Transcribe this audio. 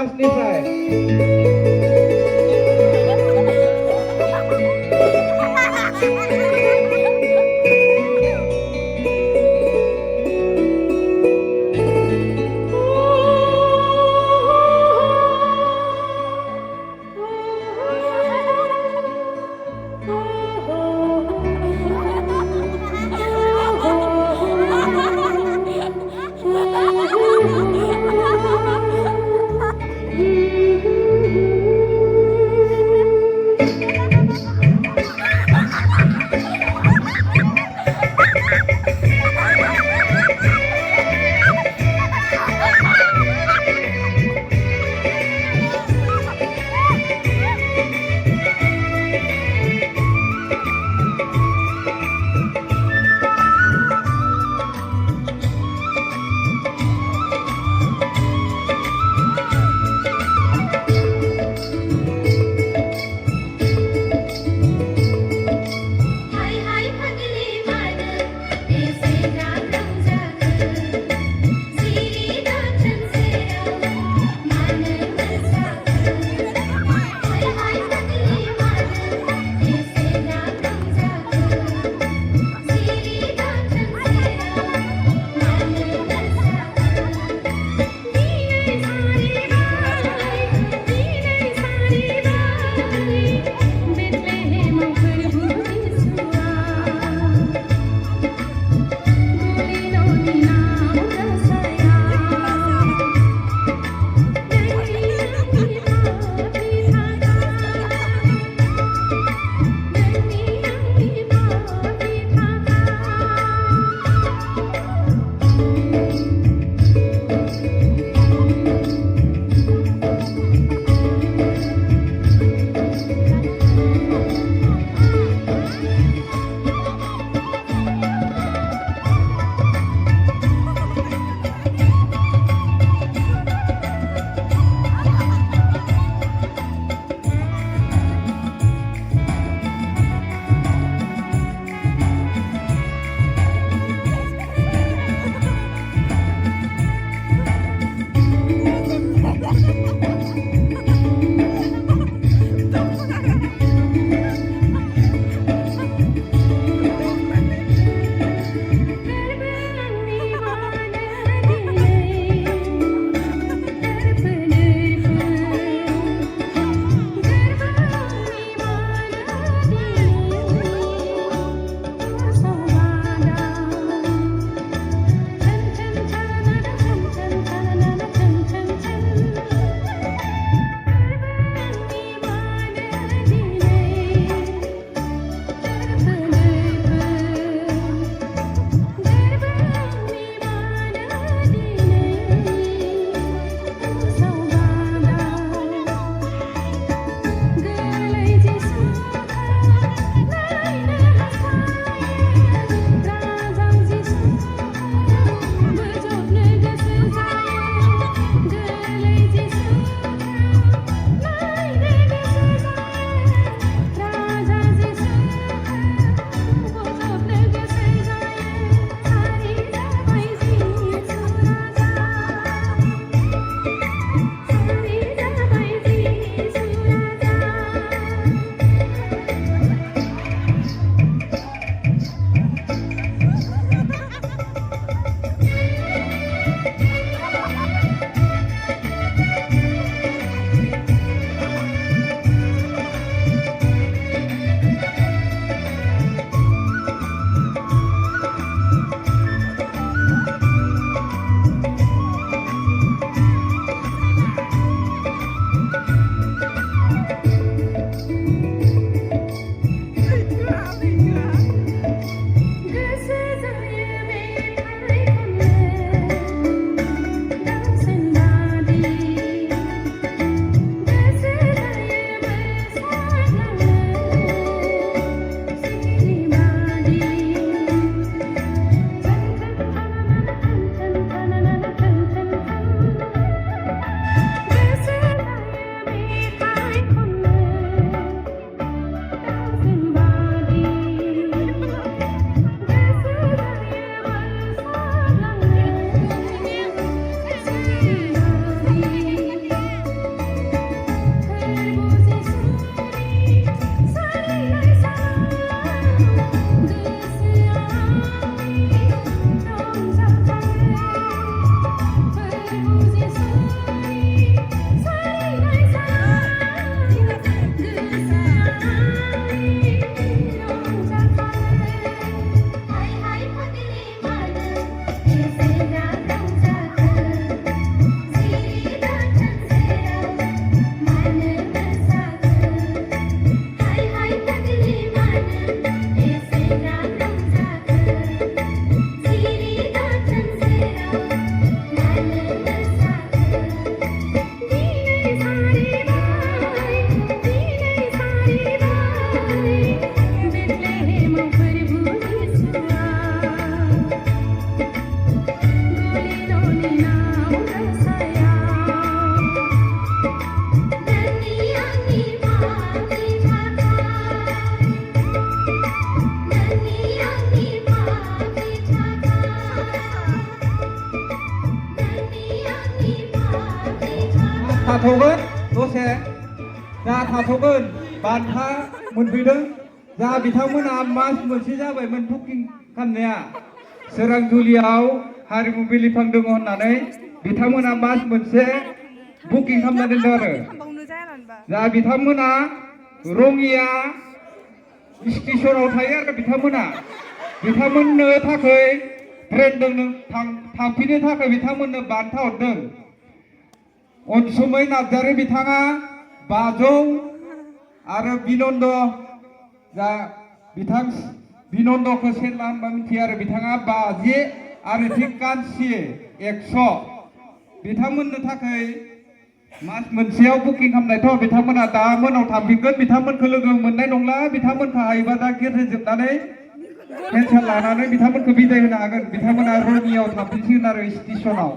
मासली fry. थाथ'गोन दसे जा थाथ'गोन बान्था मोनफैदों जा बिथांमोना मास मोनसे जाबायमोन बुकिं खालामनाया सोरांजुलियाव हारिमु बिलिफां दङ होननानै बिथांमोना मास मोनसे बुकिं खालामना दोनदों आरो जा बिथांमोना रङिया स्टेशनाव थायो आरो बिथांमोननो थाखाय ट्रेनजों थांफिननो थाखाय बिथांमोननो बान्था हरदों अनसुमै नार्जारि बिथाङा 500 आरो बिनन्द जा बिथां बिनन्दखौ सेरला होनबा मिथियो आरो बिथाङा 50 आरो थिग कान्सि 100 बिथांमोननो थाखाय मास मोनसेयाव बुकिं खालामनायथ' बिथांमोना दा मोनाव थांफिनगोन बिथांमोनखौ लोगो मोननाय नंला बिथांमोनखौ हायोबा दा गेजेरजोबनानै केन्सेल लानानै बिथांमोनखौ बिदाय होनो हागोन बिथांमोना रङियाव थांफिनसिगोन आरो स्टेशनाव